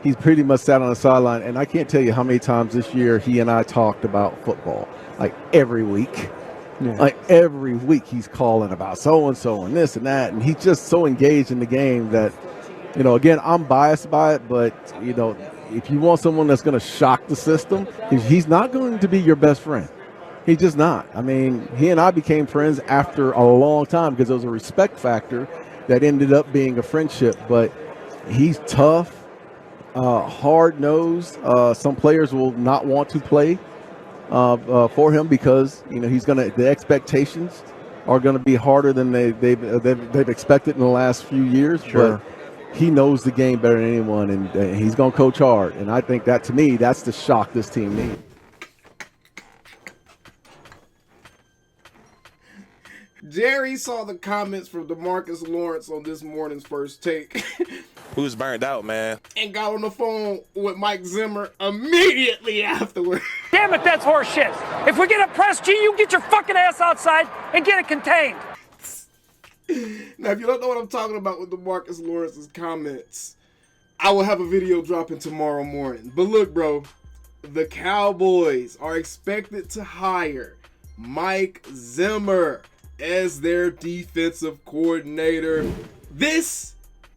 he's pretty much sat on the sideline. And I can't tell you how many times this year he and I talked about football, like every week. Yeah. Like every week he's calling about so-and-so and this and that. And he's just so engaged in the game that, you know, again, I'm biased by it, but, you know, if you want someone that's going to shock the system, he's not going to be your best friend. He's just not. I mean, he and I became friends after a long time because there was a respect factor that ended up being a friendship. But he's tough, hard-nosed. Some players will not want to play for him because, you know, the expectations are going to be harder than they've expected in the last few years. Sure. But he knows the game better than anyone, and he's going to coach hard. And I think that, to me, that's the shock this team needs. Jerry saw the comments from DeMarcus Lawrence on this morning's First Take. Who's burned out, man? And got on the phone with Mike Zimmer immediately afterward. Damn it, that's horse shit. If we get a press, G, you get your fucking ass outside and get it contained. Now, if you don't know what I'm talking about with DeMarcus Lawrence's comments, I will have a video dropping tomorrow morning. But look, bro, the Cowboys are expected to hire Mike Zimmer as their defensive coordinator. This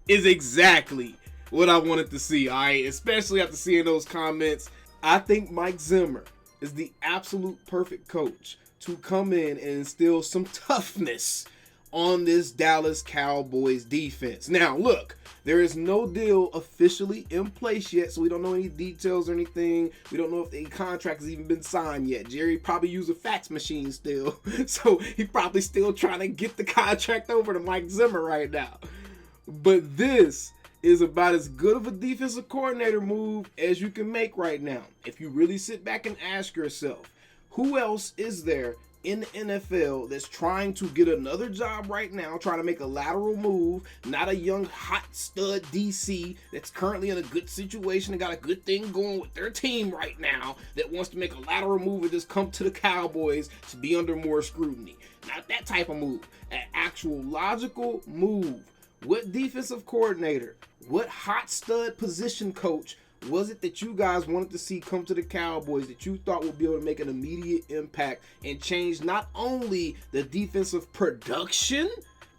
is exactly what I wanted to see, all right? Especially after seeing those comments. I think Mike Zimmer is the absolute perfect coach to come in and instill some toughness on this Dallas Cowboys defense. Now, look, there is no deal officially in place yet, so we don't know any details or anything. We don't know if the contract has even been signed yet. Jerry probably used a fax machine still, so he's probably still trying to get the contract over to Mike Zimmer right now. But this is about as good of a defensive coordinator move as you can make right now. If you really sit back and ask yourself, who else is there in the NFL that's trying to get another job right now, trying to make a lateral move, not a young hot stud DC that's currently in a good situation and got a good thing going with their team right now, that wants to make a lateral move and just come to the Cowboys to be under more scrutiny. Not that type of move, an actual logical move. What defensive coordinator, what hot stud position coach was it that you guys wanted to see come to the Cowboys that you thought would be able to make an immediate impact and change not only the defensive production,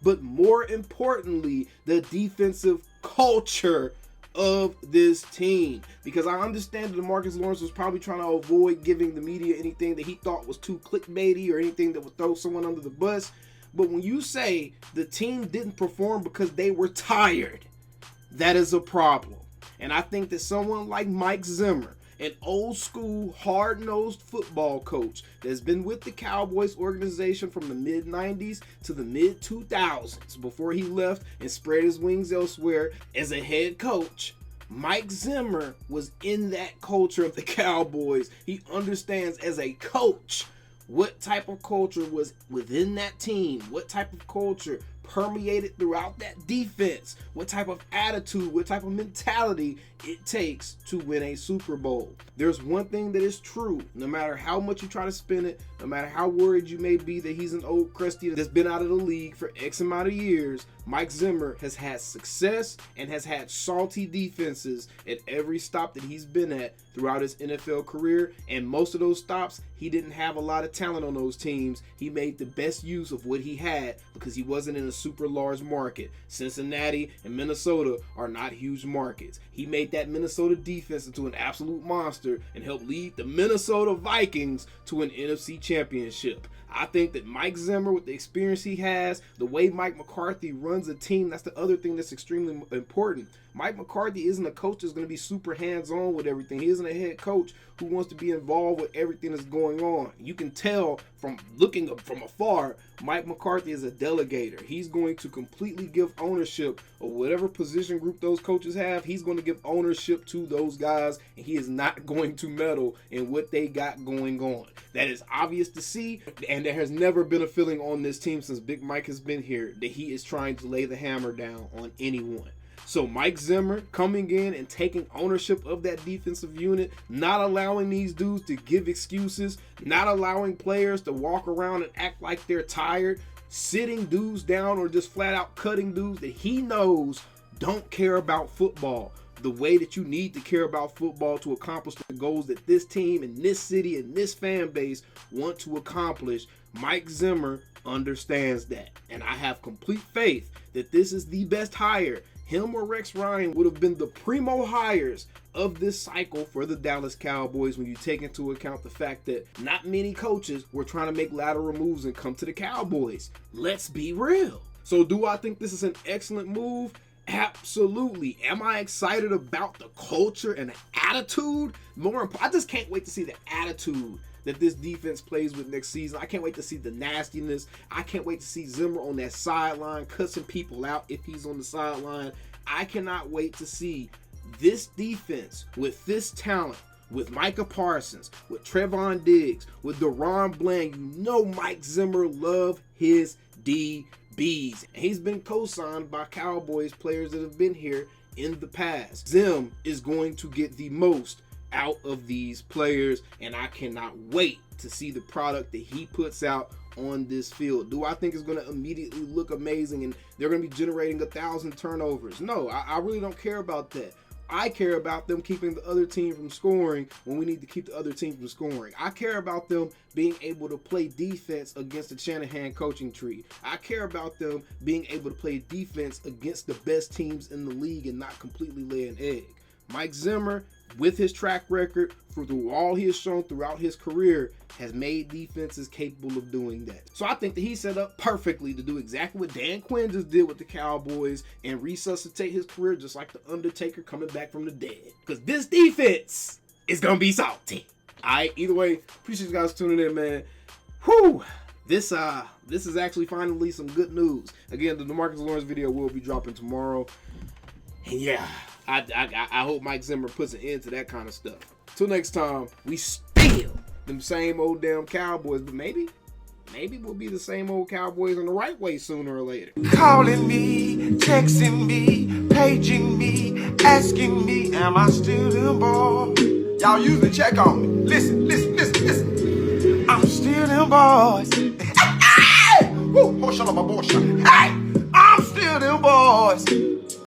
but more importantly, the defensive culture of this team? Because I understand that DeMarcus Lawrence was probably trying to avoid giving the media anything that he thought was too clickbaity or anything that would throw someone under the bus. But when you say the team didn't perform because they were tired, that is a problem. And I think that someone like Mike Zimmer, an old school, hard-nosed football coach that's been with the Cowboys organization from the mid-90s to the mid-2000s before he left and spread his wings elsewhere as a head coach, Mike Zimmer was in that culture of the Cowboys. He understands as a coach what type of culture was within that team, what type of culture permeated throughout that defense, what type of attitude, what type of mentality it takes to win a Super Bowl. There's one thing that is true, no matter how much you try to spin it, no matter how worried you may be that he's an old crusty that's been out of the league for X amount of years, Mike Zimmer has had success and has had salty defenses at every stop that he's been at throughout his NFL career, and most of those stops, he didn't have a lot of talent on those teams. He made the best use of what he had because he wasn't in a super large market. Cincinnati and Minnesota are not huge markets. He made that Minnesota defense into an absolute monster and helped lead the Minnesota Vikings to an NFC championship. I think that Mike Zimmer, with the experience he has, the way Mike McCarthy runs a team, that's the other thing that's extremely important. Mike McCarthy isn't a coach that's going to be super hands-on with everything. He isn't a head coach who wants to be involved with everything that's going on. You can tell from looking from afar, Mike McCarthy is a delegator. He's going to completely give ownership of whatever position group those coaches have. He's going to give ownership to those guys, and he is not going to meddle in what they got going on. That is obvious to see, and there has never been a feeling on this team since Big Mike has been here that he is trying to lay the hammer down on anyone. So Mike Zimmer coming in and taking ownership of that defensive unit, not allowing these dudes to give excuses, not allowing players to walk around and act like they're tired, sitting dudes down or just flat out cutting dudes that he knows don't care about football. the way that you need to care about football to accomplish the goals that this team and this city and this fan base want to accomplish, Mike Zimmer understands that. And I have complete faith that this is the best hire. Him or Rex Ryan would have been the primo hires of this cycle for the Dallas Cowboys when you take into account the fact that not many coaches were trying to make lateral moves and come to the Cowboys. Let's be real. So do I think this is an excellent move? Absolutely. Am I excited about the culture and the attitude? I just can't wait to see the attitude that this defense plays with next season. I can't wait to see the nastiness. I can't wait to see Zimmer on that sideline cussing people out if he's on the sideline. I cannot wait to see this defense with this talent, with Micah Parsons, with Trevon Diggs, with Deron Bland. You know Mike Zimmer love his DBs. And he's been co-signed by Cowboys players that have been here in the past. Zim is going to get the most out of these players, and I cannot wait to see the product that he puts out on this field. Do I think it's going to immediately look amazing and they're going to be generating 1,000 turnovers? No, I really don't care about that. I care about them keeping the other team from scoring when we need to keep the other team from scoring. I care about them being able to play defense against the Shanahan coaching tree. I care about them being able to play defense against the best teams in the league and not completely lay an egg. Mike Zimmer, with his track record, through all he has shown throughout his career, has made defenses capable of doing that. So I think that he's set up perfectly to do exactly what Dan Quinn just did with the Cowboys and resuscitate his career just like the Undertaker coming back from the dead. Because this defense is going to be salty. All right, either way, appreciate you guys tuning in, man. Whew. This is actually finally some good news. Again, the DeMarcus Lawrence video will be dropping tomorrow. And yeah, I hope Mike Zimmer puts an end to that kind of stuff. Till next time, we still them same old damn Cowboys, but maybe we'll be the same old Cowboys in the right way sooner or later. Calling me, texting me, paging me, asking me, am I still the ball? Y'all usually check on me. Listen. I'm still them boys. Hey! Woo! Hey! I'm still them boys.